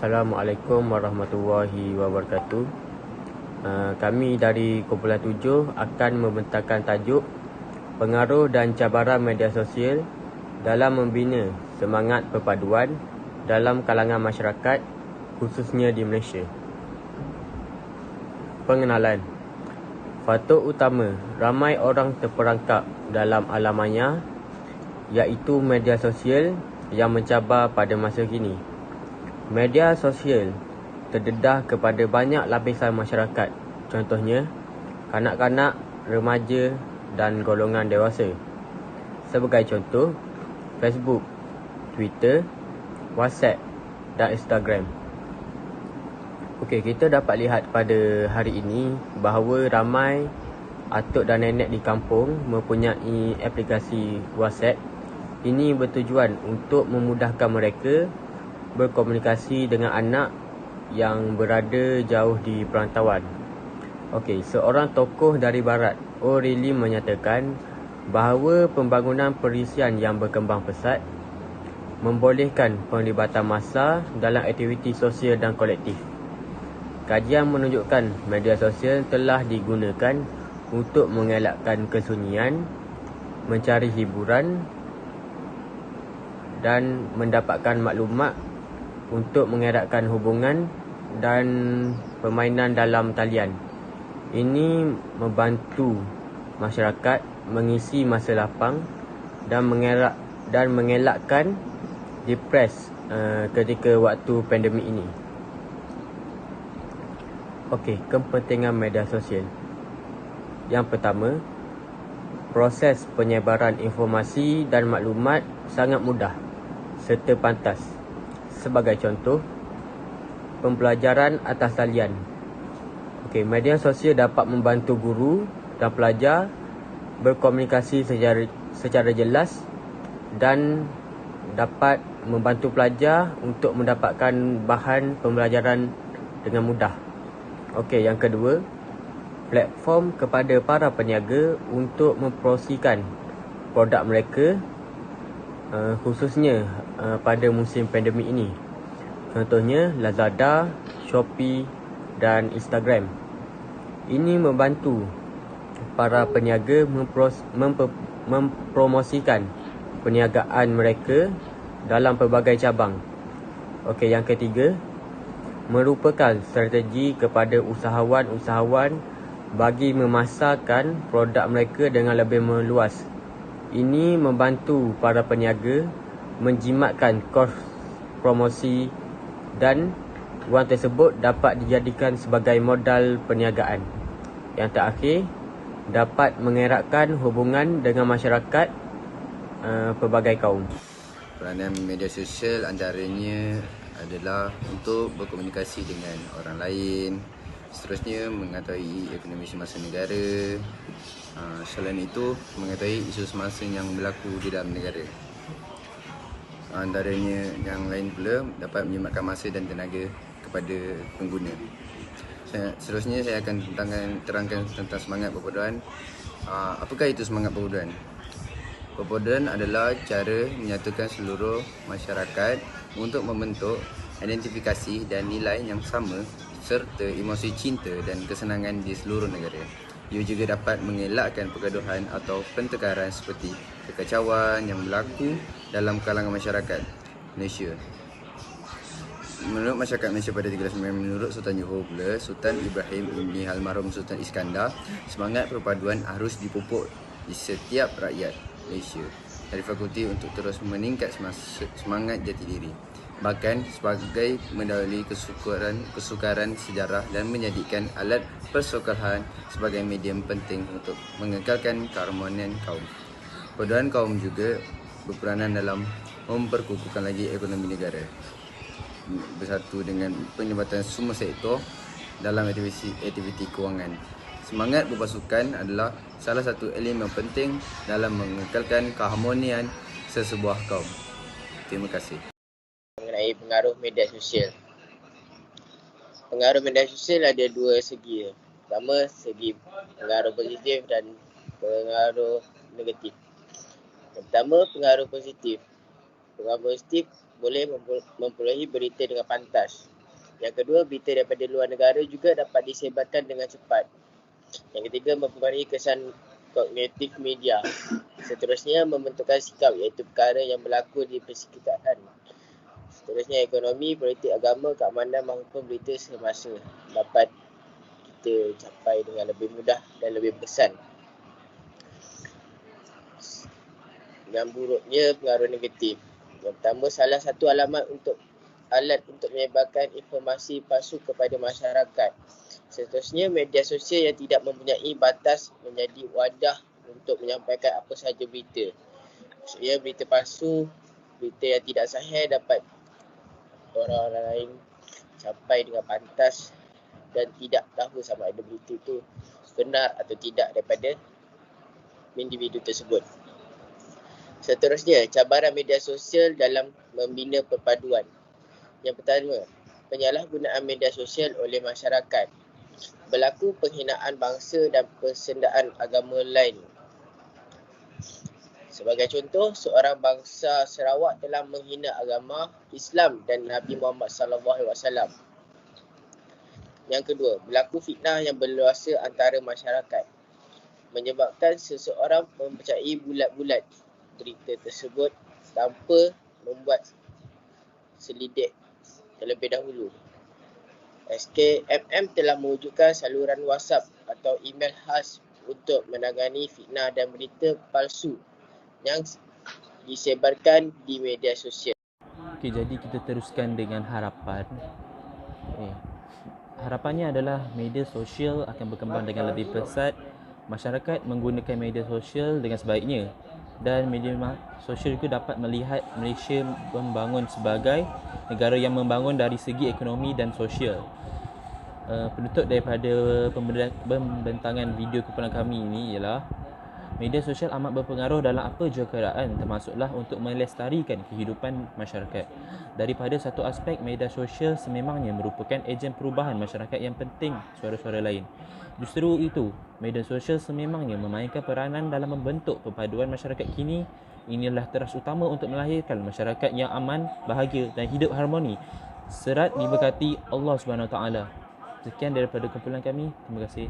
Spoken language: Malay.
Assalamualaikum warahmatullahi wabarakatuh. Kami dari kumpulan 7 akan membentangkan tajuk pengaruh dan cabaran media sosial dalam membina semangat perpaduan dalam kalangan masyarakat, khususnya di Malaysia. Pengenalan. Faktor utama ramai orang terperangkap dalam alam maya iaitu media sosial yang mencabar pada masa kini. Media sosial terdedah kepada banyak lapisan masyarakat, contohnya kanak-kanak, remaja dan golongan dewasa. Sebagai contoh, Facebook, Twitter, WhatsApp dan Instagram. Okey, kita dapat lihat pada hari ini bahawa ramai atuk dan nenek di kampung mempunyai aplikasi WhatsApp. Ini bertujuan untuk memudahkan mereka berkomunikasi dengan anak yang berada jauh di perantauan. Okey, seorang tokoh dari barat, O'Reilly, menyatakan bahawa pembangunan perisian yang berkembang pesat membolehkan penglibatan massa dalam aktiviti sosial dan kolektif. Kajian menunjukkan media sosial telah digunakan untuk mengelakkan kesunyian, mencari hiburan dan mendapatkan maklumat, untuk mengeratkan hubungan dan permainan dalam talian. Ini membantu masyarakat mengisi masa lapang dan mengelakkan depres ketika waktu pandemik ini. Okey, kepentingan media sosial. Yang pertama, proses penyebaran informasi dan maklumat sangat mudah serta pantas. Sebagai contoh, pembelajaran atas talian. Okey, media sosial dapat membantu guru dan pelajar berkomunikasi secara jelas dan dapat membantu pelajar untuk mendapatkan bahan pembelajaran dengan mudah. Okey, yang kedua, platform kepada para peniaga untuk mempromosikan produk mereka, khususnya pada musim pandemik ini. Contohnya Lazada, Shopee dan Instagram. Ini membantu para peniaga mempromosikan perniagaan mereka dalam pelbagai cabang. Okey, yang ketiga, merupakan strategi kepada usahawan-usahawan bagi memasarkan produk mereka dengan lebih meluas. Ini membantu para peniaga menjimatkan kos promosi dan wang tersebut dapat dijadikan sebagai modal perniagaan. Yang terakhir, dapat mengeratkan hubungan dengan masyarakat pelbagai kaum. Peranan media sosial antaranya adalah untuk berkomunikasi dengan orang lain, seterusnya mengetahui ekonomi semasa negara. Selain itu, mengetahui isu semasa yang berlaku di dalam negara. Antaranya yang lain pula dapat menjimatkan masa dan tenaga kepada pengguna. Seterusnya saya akan terangkan tentang semangat perpaduan. Apakah itu semangat perpaduan? Perpaduan adalah cara menyatukan seluruh masyarakat untuk membentuk identifikasi dan nilai yang sama serta emosi cinta dan kesenangan di seluruh negara. Ia juga dapat mengelakkan pergaduhan atau pertengkaran seperti kekacauan yang berlaku dalam kalangan masyarakat Malaysia. Menurut masyarakat Malaysia pada 13 Mei, menurut Sultan Johor pula, Sultan Ibrahim Ibni Almarhum Sultan Iskandar, semangat perpaduan harus dipupuk di setiap rakyat Malaysia dari fakulti untuk terus meningkat semangat jati diri, bahkan sebagai mendahului kesukaran sejarah dan menjadikan alat persekolahan sebagai medium penting untuk mengekalkan keharmonian kaum. Perpaduan kaum juga berperanan dalam memperkukuhkan lagi ekonomi negara bersatu dengan penglibatan semua sektor dalam aktiviti kewangan. Semangat berpasukan adalah salah satu elemen penting dalam mengekalkan keharmonian sesebuah kaum. Terima kasih. Mengenai pengaruh media sosial. Pengaruh media sosial ada dua segi. Pertama, segi pengaruh positif dan pengaruh negatif. Yang pertama, pengaruh positif. Pengaruh positif boleh memperolehi berita dengan pantas. Yang kedua, berita daripada luar negara juga dapat disebarkan dengan cepat. Yang ketiga, mempengaruhi kesan kognitif media. Seterusnya, membentukkan sikap iaitu perkara yang berlaku di persekitaran. Seterusnya, ekonomi, politik, agama, keamanan maupun berita semasa dapat kita capai dengan lebih mudah dan lebih berkesan. Yang buruknya, pengaruh negatif. Yang pertama, salah satu alat untuk menyebarkan informasi palsu kepada masyarakat. Seterusnya, media sosial yang tidak mempunyai batas menjadi wadah untuk menyampaikan apa sahaja berita. Maksudnya, berita palsu, berita yang tidak sahih dapat orang-orang lain sampai dengan pantas dan tidak tahu sama ada berita itu benar atau tidak daripada individu tersebut. Seterusnya, cabaran media sosial dalam membina perpaduan. Yang pertama, penyalahgunaan media sosial oleh masyarakat. Berlaku penghinaan bangsa dan persendaan agama lain. Sebagai contoh, seorang bangsa Sarawak telah menghina agama Islam dan Nabi Muhammad SAW. Yang kedua, berlaku fitnah yang berluasa antara masyarakat. Menyebabkan seseorang mempercayai bulat-bulat berita tersebut tanpa membuat selidik terlebih dahulu. SKMM telah mewujudkan saluran WhatsApp atau email khas untuk menangani fitnah dan berita palsu yang disebarkan di media sosial. Okey, jadi kita teruskan dengan harapan. Harapannya adalah media sosial akan berkembang dengan lebih pesat. Masyarakat menggunakan media sosial dengan sebaiknya dan media sosial itu dapat melihat Malaysia membangun sebagai negara yang membangun dari segi ekonomi dan sosial. Penutup daripada pembentangan video kumpulan kami ini ialah media sosial amat berpengaruh dalam apa jua keadaan, termasuklah untuk melestarikan kehidupan masyarakat. Daripada satu aspek, media sosial sememangnya merupakan ejen perubahan masyarakat yang penting suara-suara lain. Justru itu, media sosial sememangnya memainkan peranan dalam membentuk perpaduan masyarakat kini. Inilah teras utama untuk melahirkan masyarakat yang aman, bahagia dan hidup harmoni. Serat diberkati Allah SWT. Sekian daripada kumpulan kami. Terima kasih.